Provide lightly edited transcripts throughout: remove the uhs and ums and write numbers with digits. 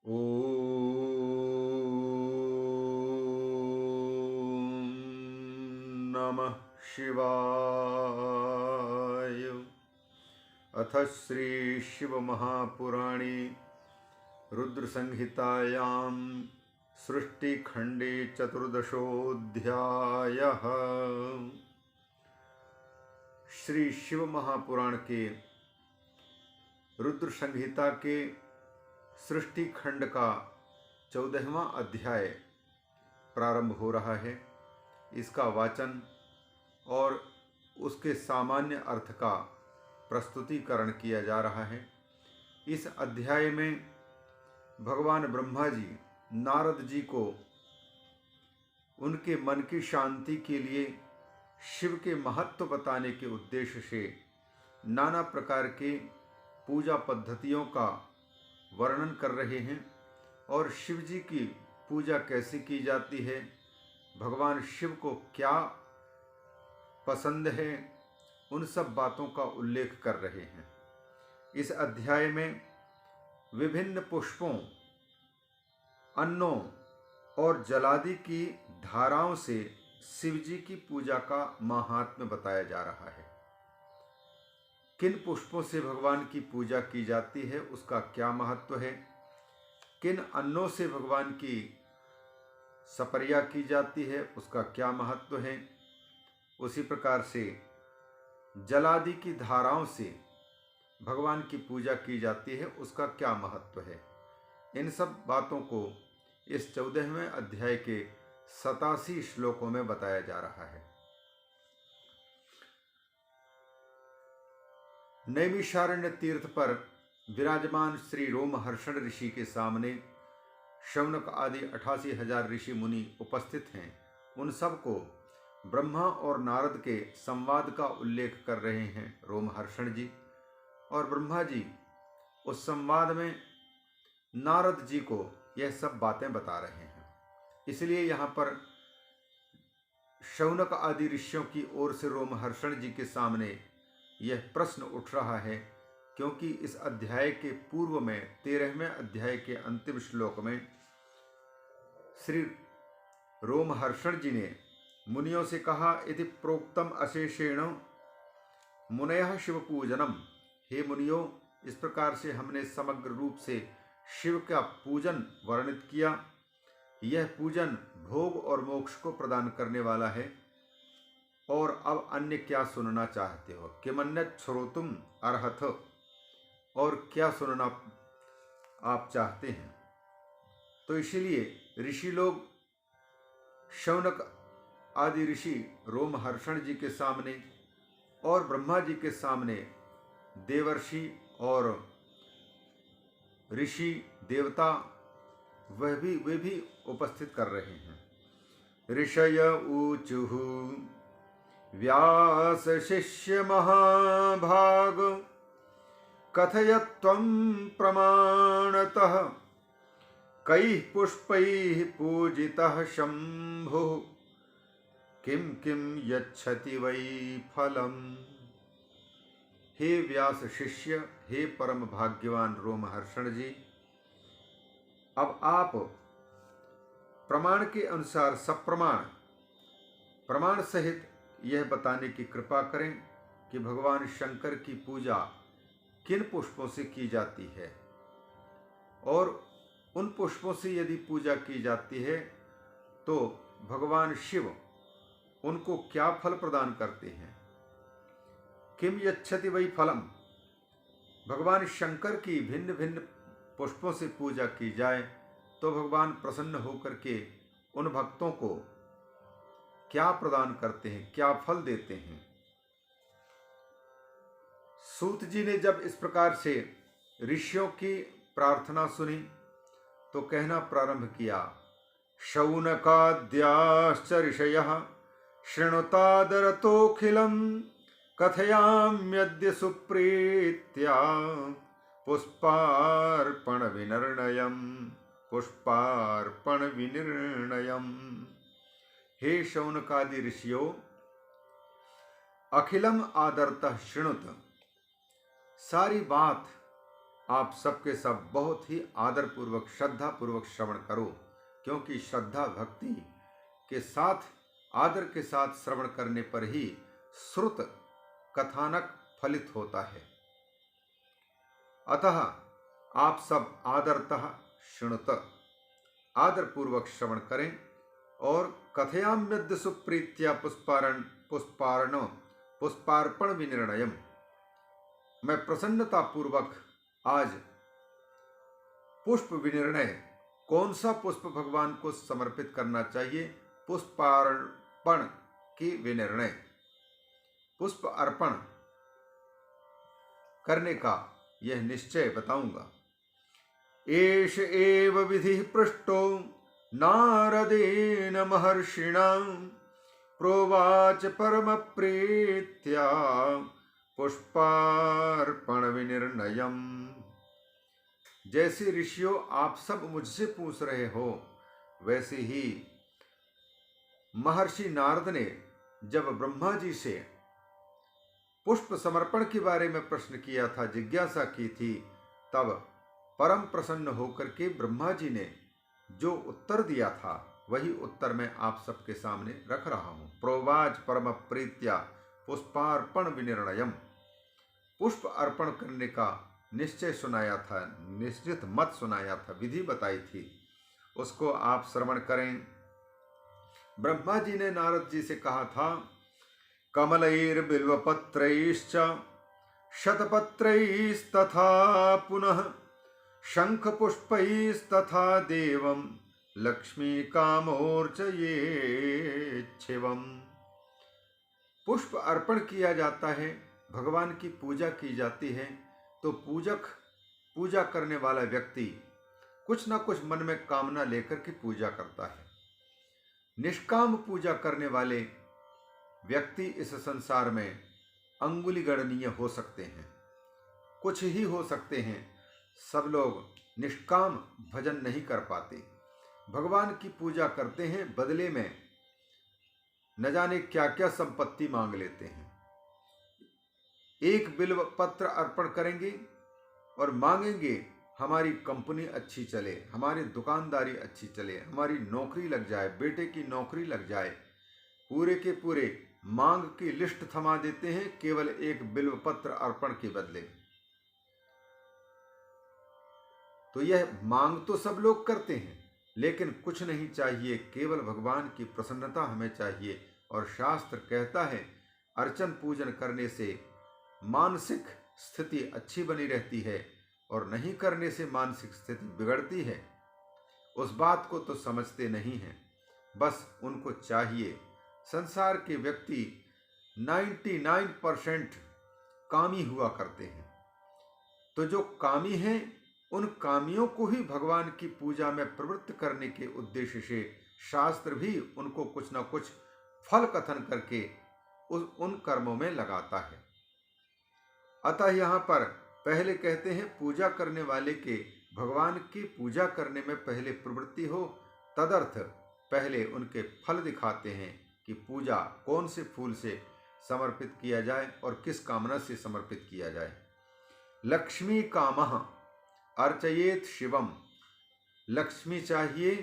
ॐ नमः शिवाय। अथ श्री शिवमहापुराणे रुद्रसंहितायां सृष्टिखंडे चतुर्दशोऽध्यायः। श्री शिव महापुराण के रुद्र संहिता के सृष्टि खंड का 14वां अध्याय प्रारंभ हो रहा है। इसका वाचन और उसके सामान्य अर्थ का प्रस्तुतिकरण किया जा रहा है। इस अध्याय में भगवान ब्रह्मा जी नारद जी को उनके मन की शांति के लिए शिव के महत्व बताने के उद्देश्य से नाना प्रकार के पूजा पद्धतियों का वर्णन कर रहे हैं और शिव जी की पूजा कैसे की जाती है, भगवान शिव को क्या पसंद है, उन सब बातों का उल्लेख कर रहे हैं। इस अध्याय में विभिन्न पुष्पों, अन्नों और जलादि की धाराओं से शिव जी की पूजा का माहात्म्य बताया जा रहा है। किन पुष्पों से भगवान की पूजा की जाती है, उसका क्या महत्व है, किन अन्नों से भगवान की सपर्या की जाती है, उसका क्या महत्व है, उसी प्रकार से जलादि की धाराओं से भगवान की पूजा की जाती है, उसका क्या महत्व है। इन सब बातों को इस 14वें अध्याय के 87 श्लोकों में बताया जा रहा है। नैमिषारण्य तीर्थ पर विराजमान श्री रोमहर्षण ऋषि के सामने शौनक आदि 88,000 ऋषि मुनि उपस्थित हैं। उन सब को ब्रह्मा और नारद के संवाद का उल्लेख कर रहे हैं रोमहर्षण जी, और ब्रह्मा जी उस संवाद में नारद जी को यह सब बातें बता रहे हैं। इसलिए यहाँ पर शौनक आदि ऋषियों की ओर से रोमहर्षण जी के सामने यह प्रश्न उठ रहा है, क्योंकि इस अध्याय के पूर्व में 13वें अध्याय के अंतिम श्लोक में श्री रोमहर्षण जी ने मुनियों से कहा, इति प्रोक्तम अशेषेण मुनयः शिव पूजनम। हे मुनियों, इस प्रकार से हमने समग्र रूप से शिव का पूजन वर्णित किया। यह पूजन भोग और मोक्ष को प्रदान करने वाला है। और अब अन्य क्या सुनना चाहते हो, किमन्यत् श्रोतुम अर्हथ, और क्या सुनना आप चाहते हैं। तो इसीलिए ऋषि लोग शौनक आदि ऋषि रोमहर्षण जी के सामने और ब्रह्मा जी के सामने देवर्षि और ऋषि देवता वे भी उपस्थित कर रहे हैं। ऋषय ऊचुः व्यास शिष्य महाभाग कथय त्वं प्रमाणतः कैः पुष्पैः पूजितः शंभुः किं किं यच्छति वै फलम्। हे व्यास शिष्य, हे परम भाग्यवान रोमहर्षण जी, अब आप प्रमाण के अनुसार प्रमाण सहित यह बताने की कृपा करें कि भगवान शंकर की पूजा किन पुष्पों से की जाती है, और उन पुष्पों से यदि पूजा की जाती है तो भगवान शिव उनको क्या फल प्रदान करते हैं। किम यच्छति वै फलम, भगवान शंकर की भिन्न भिन्न पुष्पों से पूजा की जाए तो भगवान प्रसन्न होकर के उन भक्तों को क्या प्रदान करते हैं, क्या फल देते हैं। सूत जी ने जब इस प्रकार से ऋषियों की प्रार्थना सुनी तो कहना प्रारंभ किया, शौनकाद्याश्च ऋषयः शृणुतादरतोऽखिलं कथयाम्यद्य सुप्रीत्या पुष्पार्पण विनिर्णयम्। हे शौनकादि ऋषियों, अखिलम आदरतः शृणुत, सारी बात आप सबके सब बहुत ही आदरपूर्वक श्रद्धा पूर्वक श्रवण करो, क्योंकि श्रद्धा भक्ति के साथ आदर के साथ श्रवण करने पर ही श्रुत कथानक फलित होता है। अतः आप सब आदरतः शृणुत, आदरपूर्वक श्रवण करें और कथयाम्यद्य सुप्रीत्या पुष्पार्पण विनिर्णयम। मैं प्रसन्नता पूर्वक आज पुष्प विनिर्णय, कौन सा पुष्प भगवान को समर्पित करना चाहिए, पुष्पार्पण की विनिर्णय, पुष्प अर्पण करने का यह निश्चय बताऊंगा। एष एव विधि पृष्टो नारदेन महर्षिणा प्रोवाच परम प्रीत्या पुष्पार्पण विनिर्णयम। जैसे ऋषियों आप सब मुझसे पूछ रहे हो, वैसे ही महर्षि नारद ने जब ब्रह्मा जी से पुष्प समर्पण के बारे में प्रश्न किया था, जिज्ञासा की थी, तब परम प्रसन्न होकर के ब्रह्मा जी ने जो उत्तर दिया था वही उत्तर मैं आप सबके सामने रख रहा हूं। प्रोवाच परम प्रीत्या पुष्पार्पण विनिर्णयम, पुष्प अर्पण करने का निश्चय सुनाया था, निश्चित मत सुनाया था, विधि बताई थी, उसको आप श्रवण करें। ब्रह्मा जी ने नारद जी से कहा था, कमलैर्बिल्वपत्रैश्च शतपत्रैस्तथा पुनः शंखपुष्पैस्तथा देवं लक्ष्मीकामोर्चयेच्छिवम्। पुष्प अर्पण किया जाता है, भगवान की पूजा की जाती है, तो पूजा करने वाला व्यक्ति कुछ न कुछ मन में कामना लेकर के पूजा करता है। निष्काम पूजा करने वाले व्यक्ति इस संसार में अंगुली गणनीय हो सकते हैं, कुछ ही हो सकते हैं। सब लोग निष्काम भजन नहीं कर पाते, भगवान की पूजा करते हैं, बदले में न जाने क्या क्या संपत्ति मांग लेते हैं। एक बिल्व पत्र अर्पण करेंगे और मांगेंगे हमारी कंपनी अच्छी चले, हमारी दुकानदारी अच्छी चले, हमारी नौकरी लग जाए, बेटे की नौकरी लग जाए, पूरे के पूरे मांग की लिस्ट थमा देते हैं केवल एक बिल्व पत्र अर्पण के बदले। तो यह मांग तो सब लोग करते हैं, लेकिन कुछ नहीं चाहिए, केवल भगवान की प्रसन्नता हमें चाहिए। और शास्त्र कहता है अर्चन पूजन करने से मानसिक स्थिति अच्छी बनी रहती है और नहीं करने से मानसिक स्थिति बिगड़ती है। उस बात को तो समझते नहीं हैं, बस उनको चाहिए। संसार के व्यक्ति 99% कामी हुआ करते हैं, तो जो कामी हैं उन कामियों को ही भगवान की पूजा में प्रवृत्त करने के उद्देश्य से शास्त्र भी उनको कुछ न कुछ फल कथन करके उन कर्मों में लगाता है। अतः यहाँ पर पहले कहते हैं पूजा करने वाले के भगवान की पूजा करने में पहले प्रवृत्ति हो, तदर्थ पहले उनके फल दिखाते हैं कि पूजा कौन से फूल से समर्पित किया जाए और किस कामना से समर्पित किया जाए। लक्ष्मी कामः अर्चयेत शिवम। लक्ष्मी चाहिए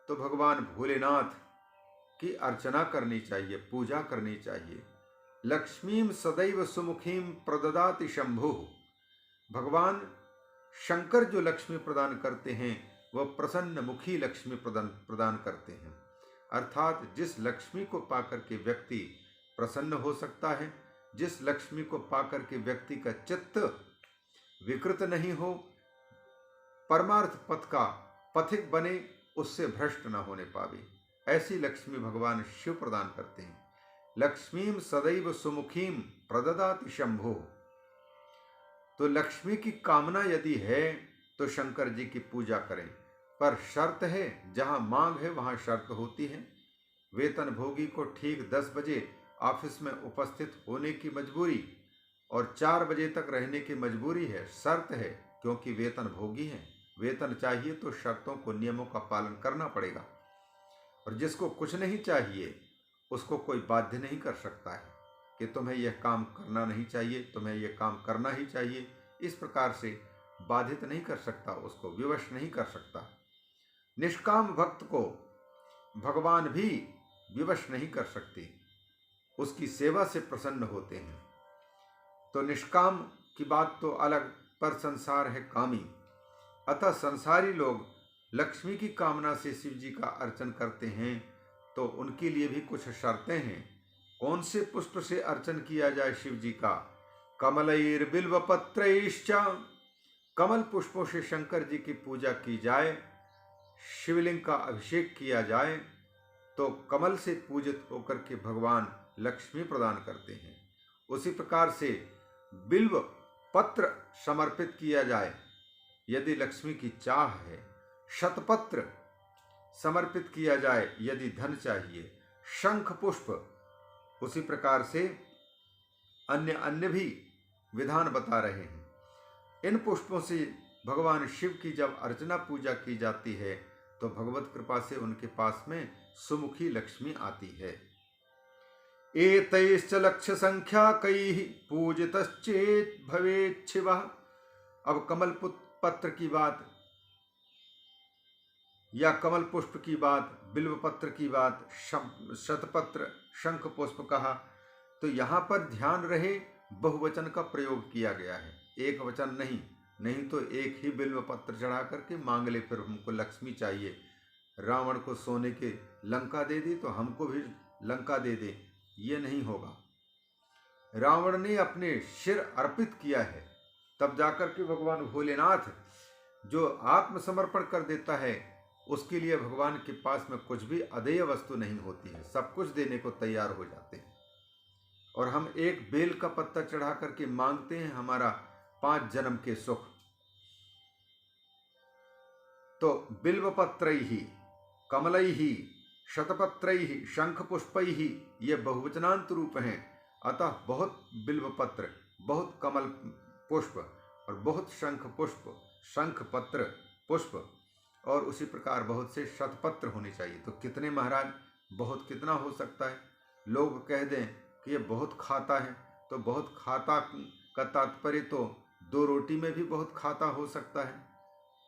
तो भगवान भोलेनाथ की अर्चना करनी चाहिए, पूजा करनी चाहिए। लक्ष्मीम सदैव सुमुखीम प्रददाति शंभु। भगवान शंकर जो लक्ष्मी प्रदान करते हैं वह प्रसन्न मुखी लक्ष्मी प्रदान करते हैं। अर्थात जिस लक्ष्मी को पाकर के व्यक्ति प्रसन्न हो सकता है, जिस लक्ष्मी को पाकर के व्यक्ति का चित्त विकृत नहीं हो, परमार्थ पथ का पथिक बने, उससे भ्रष्ट न होने पावे, ऐसी लक्ष्मी भगवान शिव प्रदान करते हैं। लक्ष्मीम सदैव सुमुखीम प्रददाति शंभो। तो लक्ष्मी की कामना यदि है तो शंकर जी की पूजा करें, पर शर्त है, जहां मांग है वहां शर्त होती है। वेतन भोगी को ठीक 10 बजे ऑफिस में उपस्थित होने की मजबूरी और 4 बजे तक रहने की मजबूरी है, शर्त है, क्योंकि वेतन भोगी है। वेतन चाहिए तो शर्तों को, नियमों का पालन करना पड़ेगा। और जिसको कुछ नहीं चाहिए उसको कोई बाध्य नहीं कर सकता है कि तुम्हें यह काम करना नहीं चाहिए, तुम्हें यह काम करना ही चाहिए। इस प्रकार से बाधित नहीं कर सकता, उसको विवश नहीं कर सकता। निष्काम भक्त को भगवान भी विवश नहीं कर सकते, उसकी सेवा से प्रसन्न होते हैं। तो निष्काम की बात तो अलग, पर संसार है कामी। अतः संसारी लोग लक्ष्मी की कामना से शिव जी का अर्चन करते हैं, तो उनके लिए भी कुछ शर्तें हैं। कौन से पुष्प से अर्चन किया जाए शिव जी का? कमलैर बिल्वपत्रैश्च, कमल पुष्पों से शंकर जी की पूजा की जाए, शिवलिंग का अभिषेक किया जाए, तो कमल से पूजित होकर के भगवान लक्ष्मी प्रदान करते हैं। उसी प्रकार से बिल्व पत्र समर्पित किया जाए यदि लक्ष्मी की चाह है, शतपत्र समर्पित किया जाए यदि धन चाहिए, शंख पुष्प, उसी प्रकार से अन्य भी विधान बता रहे हैं। इन पुष्पों से भगवान शिव की जब अर्चना पूजा की जाती है तो भगवत कृपा से उनके पास में सुमुखी लक्ष्मी आती है। एतैश्च लक्ष्य संख्याकैः पूजितश्चेत् भवेत् शिवः। अब कमल पत्र की बात या कमल पुष्प की बात, बिल्व पत्र की बात, शतपत्र, शंख पुष्प कहा, तो यहाँ पर ध्यान रहे बहुवचन का प्रयोग किया गया है, एक वचन नहीं। नहीं तो एक ही बिल्व पत्र चढ़ा करके मांग ले, फिर हमको लक्ष्मी चाहिए। रावण को सोने के लंका दे दी तो हमको भी लंका दे दे, ये नहीं होगा। रावण ने अपने सिर अर्पित किया है, तब जाकर के भगवान भोलेनाथ जो आत्मसमर्पण कर देता है, उसके लिए भगवान के पास में कुछ भी अदेय वस्तु नहीं होती है, सब कुछ देने को तैयार हो जाते हैं। और हम एक बेल का पत्ता चढ़ा करके मांगते हैं हमारा 5 जन्म के सुख। तो बिल्वपत्रैः, कमलैः, शतपत्रैः, शंख पुष्पैः, ये बहुवचनांत रूप हैं। अतः बहुत बिल्वपत्र, बहुत कमल पुष्प और बहुत शंख पुष्प, शंख पत्र पुष्प, और उसी प्रकार बहुत से शतपत्र होने चाहिए। तो कितने महाराज? बहुत कितना हो सकता है? लोग कह दें कि ये बहुत खाता है, तो बहुत खाता का तात्पर्य तो 2 रोटी में भी बहुत खाता हो सकता है।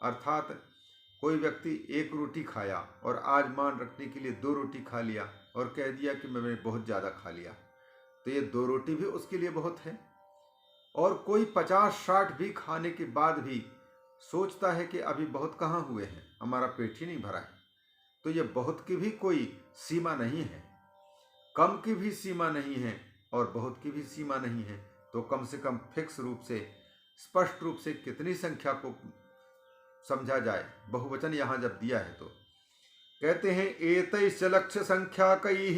अर्थात कोई व्यक्ति 1 रोटी खाया और आज मान रखने के लिए 2 रोटी खा लिया और कह दिया कि मैंने बहुत ज़्यादा खा लिया, तो ये 2 रोटी भी उसके लिए बहुत है। और कोई 50-60 भी खाने के बाद भी सोचता है कि अभी बहुत कहाँ हुए हैं, हमारा पेट ही नहीं भरा है, तो ये बहुत की भी कोई सीमा नहीं है, कम की भी सीमा नहीं है और बहुत की भी सीमा नहीं है। तो कम से कम फिक्स रूप से, स्पष्ट रूप से कितनी संख्या को समझा जाए? बहुवचन यहाँ जब दिया है तो कहते हैं एतैश्च लक्ष्य संख्याकैः,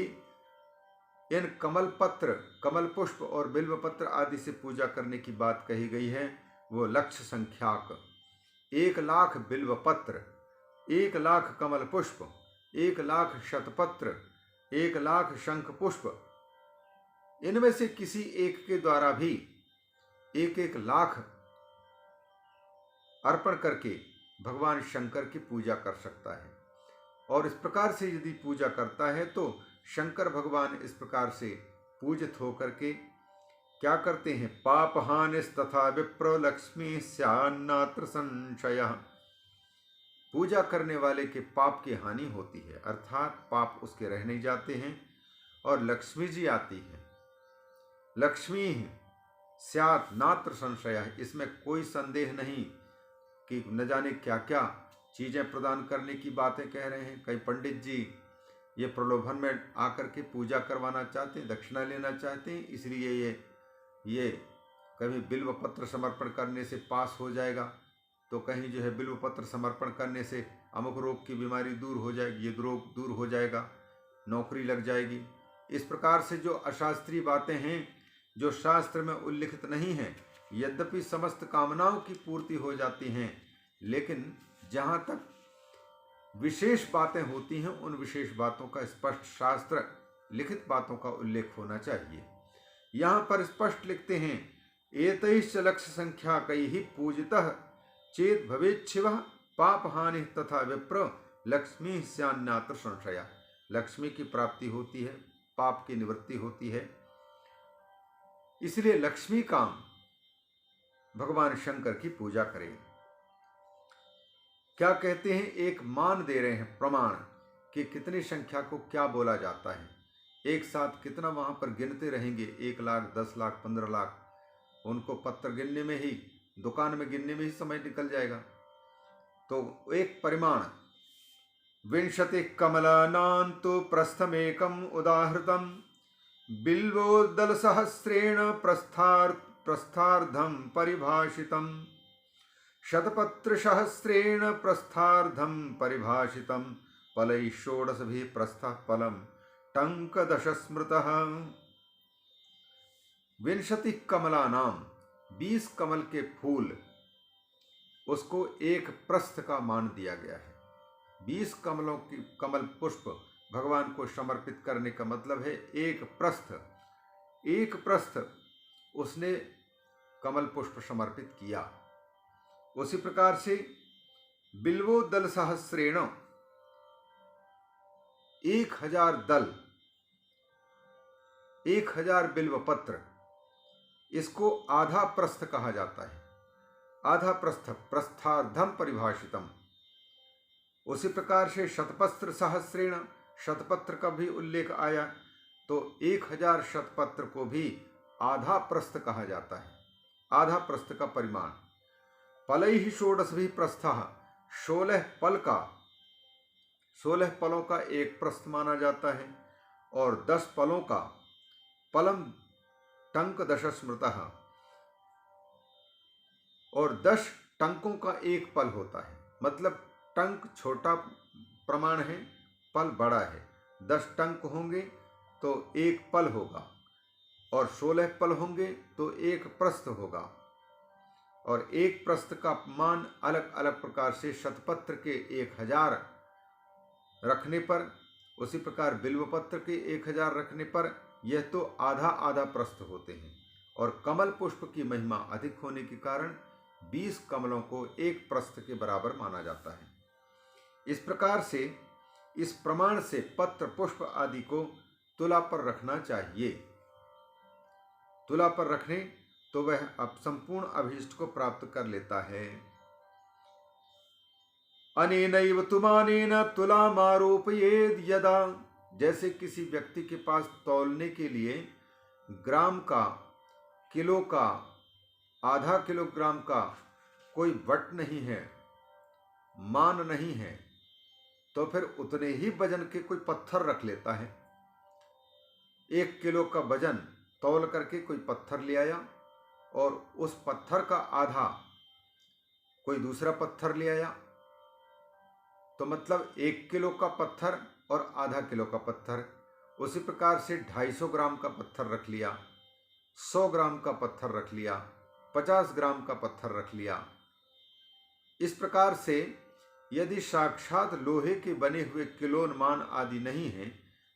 इन कमल पत्र, कमल पुष्प और बिल्व पत्र आदि से पूजा करने की बात कही गई है, वो लक्ष्य संख्याक। 1,00,000 बिल्व पत्र, 1,00,000 कमल पुष्प, 1,00,000 शतपत्र, 1,00,000 शंख पुष्प, इनमें से किसी एक के द्वारा भी 1-1 लाख अर्पण करके भगवान शंकर की पूजा कर सकता है। और इस प्रकार से यदि पूजा करता है तो शंकर भगवान इस प्रकार से पूजित होकर के क्या करते हैं? पाप हानिस तथा विप्र लक्ष्मी स्यान्नात्र संशयः। पूजा करने वाले के पाप की हानि होती है, अर्थात पाप उसके रह नहीं जाते हैं और लक्ष्मी जी आती है। लक्ष्मी स्यात् नात्र संशयः, इसमें कोई संदेह नहीं कि न जाने क्या क्या चीज़ें प्रदान करने की बातें कह रहे हैं। कई पंडित जी ये प्रलोभन में आकर के पूजा करवाना चाहते हैं, दक्षिणा लेना चाहते हैं, इसलिए ये कभी बिल्व पत्र समर्पण करने से पास हो जाएगा, तो कहीं जो है बिल्व पत्र समर्पण करने से अमुक रोग की बीमारी दूर हो जाएगी, ये रोग दूर हो जाएगा, नौकरी लग जाएगी। इस प्रकार से जो अशास्त्रीय बातें हैं, जो शास्त्र में उल्लिखित नहीं हैं, यद्यपि समस्त कामनाओं की पूर्ति हो जाती हैं, लेकिन जहाँ तक विशेष बातें होती हैं, उन विशेष बातों का स्पष्ट शास्त्र लिखित बातों का उल्लेख होना चाहिए। यहाँ पर स्पष्ट लिखते हैं एतैश्च लक्ष्य संख्याकैः पूजितः चेत् भवेत् शिवः पाप हानि तथा विप्र लक्ष्मी स्यान्नात्र संशयः। लक्ष्मी की प्राप्ति होती है, पाप की निवृत्ति होती है। इसलिए लक्ष्मी काम भगवान शंकर की पूजा करें। क्या कहते हैं, एक मान दे रहे हैं, प्रमाण कि कितनी संख्या को क्या बोला जाता है। एक साथ कितना वहां पर गिनते रहेंगे, 1 लाख, 10 लाख, 15 लाख, उनको पत्र गिनने में ही, दुकान में गिनने में ही समय निकल जाएगा। तो एक परिमाण, विंशति कमलानां तु प्रस्थमेकम उदाहृतम बिल्वोदल सहस्रेण प्रस्थार्धम परिभाषितम शतपत्र सहस्रेण प्रस्थार्धम परिभाषितम फलैः षोडशभिः प्रस्थः फलम टंकदश स्मृतः। विंशति कमलानाम, 20 कमल के फूल, उसको एक प्रस्थ का मान दिया गया है। 20 कमलों की कमल पुष्प भगवान को समर्पित करने का मतलब है एक प्रस्थ, एक प्रस्थ उसने कमल पुष्प समर्पित किया। उसी प्रकार से बिल्वो दल सहस्रेण, 1000 दल, 1000 बिल्व पत्र, इसको आधा प्रस्थ कहा जाता है। आधा प्रस्थ, प्रस्थार्धम परिभाषितम। उसी प्रकार से शतपत्र सहस्रेण, शतपत्र का भी उल्लेख आया, तो 1000 शतपत्र को भी आधा प्रस्थ कहा जाता है, आधा प्रस्थ का परिमाण। फलैः षोडशभिः प्रस्थः, 16 पल का, 16 पलों का एक प्रस्थ माना जाता है, और 10 पलों का पलम टंक दश स्मृतः, और 10 टंकों का एक पल होता है। मतलब टंक छोटा प्रमाण है, पल बड़ा है। 10 टंक होंगे तो एक पल होगा, और 16 पल होंगे तो एक प्रस्थ होगा। और एक प्रस्थ का मान अलग अलग प्रकार से, शतपत्र के 1000 रखने पर, उसी प्रकार बिल्वपत्र के 1000 रखने पर, यह तो आधा आधा प्रस्थ होते हैं। और कमल पुष्प की महिमा अधिक होने के कारण 20 कमलों को एक प्रस्थ के बराबर माना जाता है। इस प्रकार से, इस प्रमाण से पत्र पुष्प आदि को तुला पर रखना चाहिए। तुला पर रखने तो वह अब संपूर्ण अभीष्ट को प्राप्त कर लेता है। अनेनैव तुमानेन तुलामारोपयेद् यदा, जैसे किसी व्यक्ति के पास तौलने के लिए ग्राम का, किलो का, आधा किलोग्राम का कोई वट नहीं है, मान नहीं है, तो फिर उतने ही वजन के कोई पत्थर रख लेता है। 1 किलो का वजन तौल करके कोई पत्थर ले आया, और उस पत्थर का आधा कोई दूसरा पत्थर ले आया, तो मतलब 1 किलो का पत्थर और आधा किलो का पत्थर। उसी प्रकार से 250 ग्राम का पत्थर रख लिया, 100 ग्राम का पत्थर रख लिया, 50 ग्राम का पत्थर रख लिया। इस प्रकार से यदि साक्षात लोहे के बने हुए किलोन आदि नहीं है,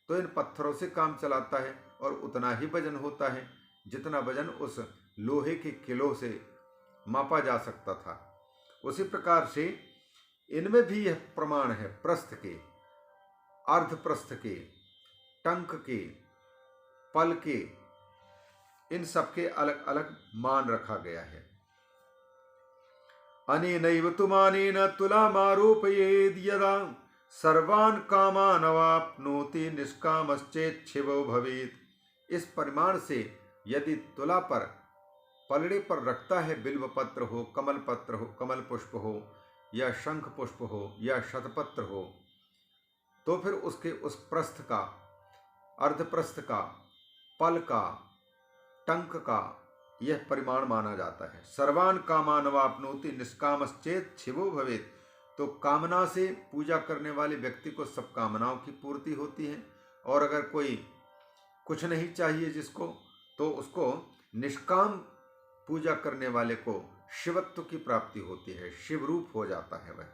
तो इन पत्थरों से काम चलाता है, और उतना ही वजन होता है जितना वजन उस लोहे के किलो से मापा जा सकता था। उसी प्रकार से इनमें भी यह प्रमाण है, प्रस्थ के, अर्ध प्रस्थ के, टंक के, पल के, इन सबके अलग अलग मान रखा गया है। अनेनैव तुमानेन तुलामारोपयेद् यदा सर्वान् कामान् अवाप्नोति निष्कामश्चेच्छिवो भवेत्। इस परिमाण से यदि तुला पर, पलड़े पर रखता है, बिल्व पत्र हो, कमल पत्र हो, कमल पुष्प हो, या शंख पुष्प हो, या शतपत्र हो, तो फिर उसके उस प्रस्थ का, अर्धप्रस्थ का, पल का, टंक का यह परिमाण माना जाता है। सर्वान कामान वाप्नोति निष्कामश्चेत् शिवो भवेत्। तो कामना से पूजा करने वाले व्यक्ति को सब कामनाओं की पूर्ति होती है, और अगर कोई कुछ नहीं चाहिए जिसको, तो उसको निष्काम पूजा करने वाले को शिवत्व की प्राप्ति होती है, शिव रूप हो जाता है वह।